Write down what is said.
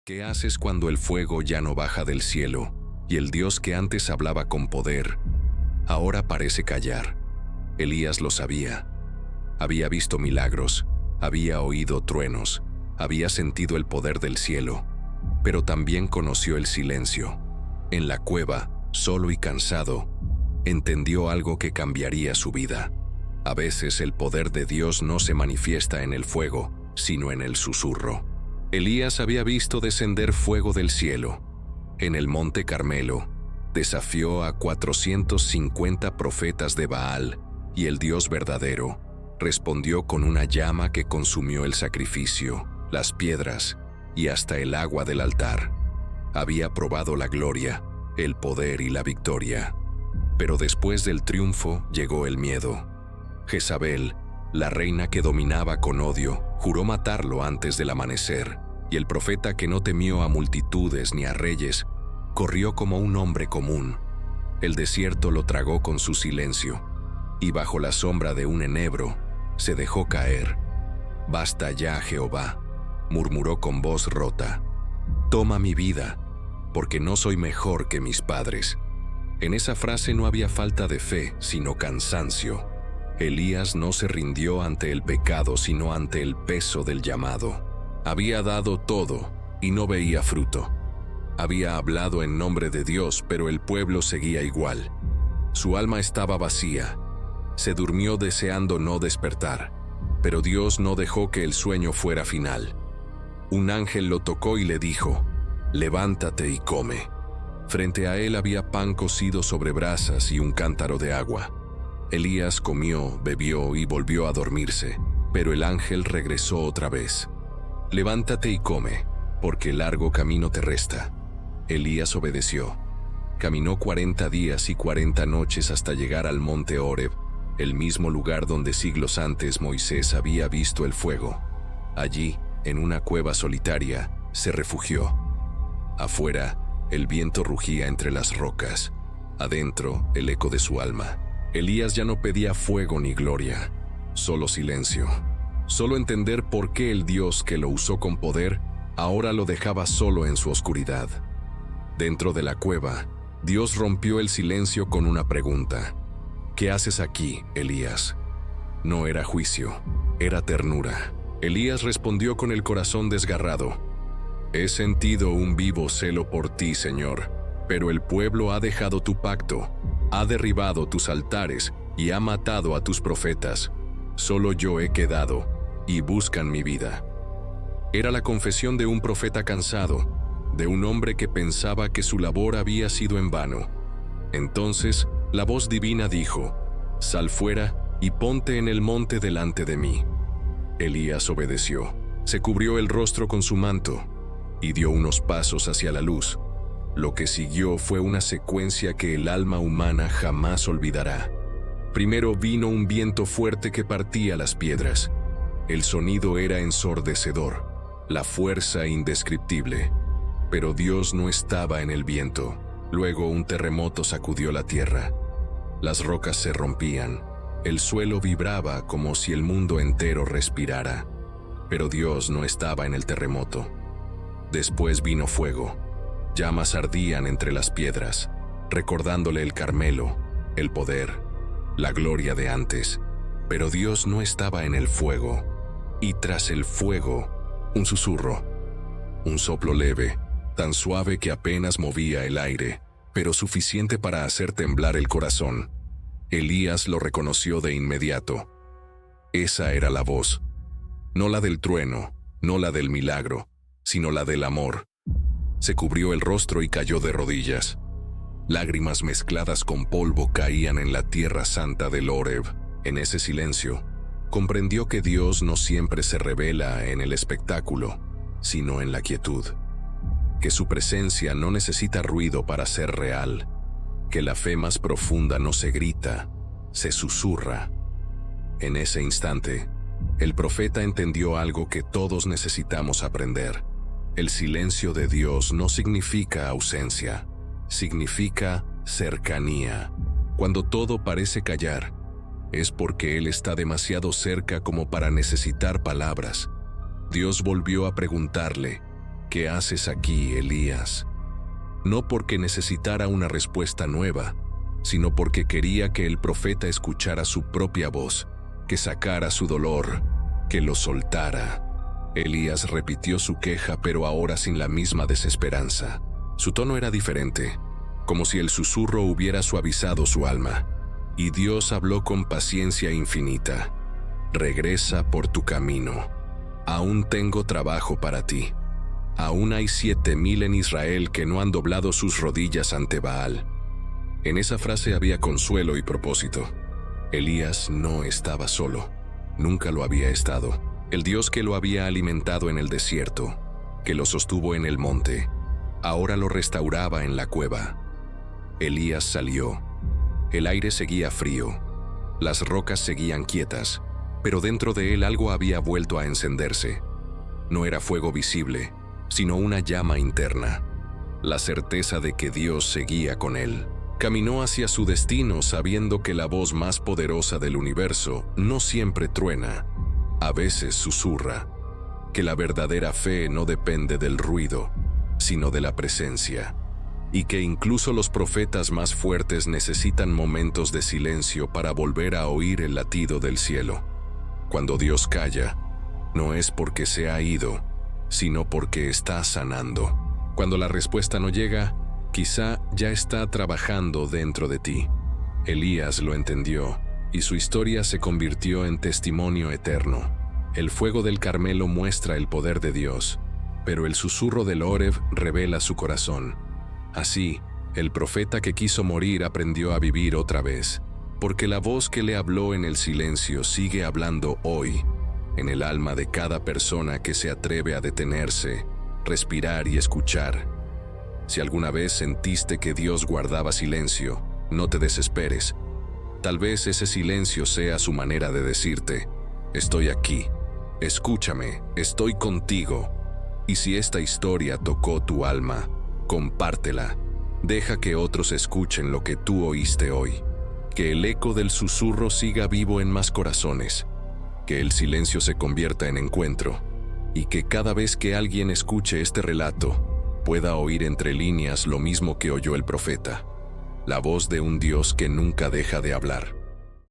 ¿Qué haces cuando el fuego ya no baja del cielo y el Dios que antes hablaba con poder, ahora parece callar? Elías lo sabía. Había visto milagros, había oído truenos, había sentido el poder del cielo, pero también conoció el silencio. En la cueva, solo y cansado, entendió algo que cambiaría su vida. A veces el poder de Dios no se manifiesta en el fuego, sino en el susurro. Elías había visto descender fuego del cielo. En el monte Carmelo, desafió a 450 profetas de Baal, y el Dios verdadero respondió con una llama que consumió el sacrificio, las piedras y hasta el agua del altar. Había probado la gloria, el poder y la victoria. Pero después del triunfo llegó el miedo. Jezabel, la reina que dominaba con odio, juró matarlo antes del amanecer, y el profeta que no temió a multitudes ni a reyes, corrió como un hombre común. El desierto lo tragó con su silencio, y bajo la sombra de un enebro, se dejó caer. «Basta ya, Jehová», murmuró con voz rota. «Toma mi vida, porque no soy mejor que mis padres». En esa frase no había falta de fe, sino cansancio. Elías no se rindió ante el pecado, sino ante el peso del llamado. Había dado todo y no veía fruto. Había hablado en nombre de Dios, pero el pueblo seguía igual. Su alma estaba vacía. Se durmió deseando no despertar, pero Dios no dejó que el sueño fuera final. Un ángel lo tocó y le dijo: «Levántate y come». Frente a él había pan cocido sobre brasas y un cántaro de agua. Elías comió, bebió y volvió a dormirse, pero el ángel regresó otra vez. «Levántate y come, porque largo camino te resta». Elías obedeció. Caminó 40 días y 40 noches hasta llegar al monte Horeb, el mismo lugar donde siglos antes Moisés había visto el fuego. Allí, en una cueva solitaria, se refugió. Afuera, el viento rugía entre las rocas. Adentro, el eco de su alma. Elías ya no pedía fuego ni gloria, solo silencio. Solo entender por qué el Dios que lo usó con poder ahora lo dejaba solo en su oscuridad. Dentro de la cueva, Dios rompió el silencio con una pregunta. «¿Qué haces aquí, Elías?» No era juicio, era ternura. Elías respondió con el corazón desgarrado: «He sentido un vivo celo por ti, Señor, pero el pueblo ha dejado tu pacto, ha derribado tus altares y ha matado a tus profetas. Solo yo he quedado, y buscan mi vida». Era la confesión de un profeta cansado, de un hombre que pensaba que su labor había sido en vano. Entonces, la voz divina dijo: «Sal fuera y ponte en el monte delante de mí». Elías obedeció, se cubrió el rostro con su manto y dio unos pasos hacia la luz. Lo que siguió fue una secuencia que el alma humana jamás olvidará. Primero vino un viento fuerte que partía las piedras. El sonido era ensordecedor, la fuerza indescriptible. Pero Dios no estaba en el viento. Luego un terremoto sacudió la tierra. Las rocas se rompían. El suelo vibraba como si el mundo entero respirara. Pero Dios no estaba en el terremoto. Después vino fuego. Llamas ardían entre las piedras, recordándole el Carmelo, el poder, la gloria de antes. Pero Dios no estaba en el fuego. Y tras el fuego, un susurro, un soplo leve, tan suave que apenas movía el aire, pero suficiente para hacer temblar el corazón. Elías lo reconoció de inmediato. Esa era la voz, no la del trueno, no la del milagro, sino la del amor. Se cubrió el rostro y cayó de rodillas. Lágrimas mezcladas con polvo caían en la tierra santa del Horeb. En ese silencio, comprendió que Dios no siempre se revela en el espectáculo, sino en la quietud. Que su presencia no necesita ruido para ser real. Que la fe más profunda no se grita, se susurra. En ese instante, el profeta entendió algo que todos necesitamos aprender. El silencio de Dios no significa ausencia, significa cercanía. Cuando todo parece callar, es porque Él está demasiado cerca como para necesitar palabras. Dios volvió a preguntarle: ¿qué haces aquí, Elías? No porque necesitara una respuesta nueva, sino porque quería que el profeta escuchara su propia voz, que sacara su dolor, que lo soltara. Elías repitió su queja, pero ahora sin la misma desesperanza. Su tono era diferente, como si el susurro hubiera suavizado su alma. Y Dios habló con paciencia infinita. Regresa por tu camino. Aún tengo trabajo para ti. Aún hay 7,000 en Israel que no han doblado sus rodillas ante Baal. En esa frase había consuelo y propósito. Elías no estaba solo. Nunca lo había estado. El Dios que lo había alimentado en el desierto, que lo sostuvo en el monte, ahora lo restauraba en la cueva. Elías salió. El aire seguía frío. Las rocas seguían quietas, pero dentro de él algo había vuelto a encenderse. No era fuego visible, sino una llama interna. La certeza de que Dios seguía con él. Caminó hacia su destino sabiendo que la voz más poderosa del universo no siempre truena, a veces susurra, que la verdadera fe no depende del ruido, sino de la presencia, y que incluso los profetas más fuertes necesitan momentos de silencio para volver a oír el latido del cielo. Cuando Dios calla, no es porque se ha ido, sino porque está sanando. Cuando la respuesta no llega, quizá ya está trabajando dentro de ti. Elías lo entendió, y su historia se convirtió en testimonio eterno. El fuego del Carmelo muestra el poder de Dios, pero el susurro del Horeb revela su corazón. Así, el profeta que quiso morir aprendió a vivir otra vez, porque la voz que le habló en el silencio sigue hablando hoy, en el alma de cada persona que se atreve a detenerse, respirar y escuchar. Si alguna vez sentiste que Dios guardaba silencio, no te desesperes. Tal vez ese silencio sea su manera de decirte: estoy aquí, escúchame, estoy contigo. Y si esta historia tocó tu alma, compártela. Deja que otros escuchen lo que tú oíste hoy. Que el eco del susurro siga vivo en más corazones. Que el silencio se convierta en encuentro. Y que cada vez que alguien escuche este relato, pueda oír entre líneas lo mismo que oyó el profeta. La voz de un Dios que nunca deja de hablar.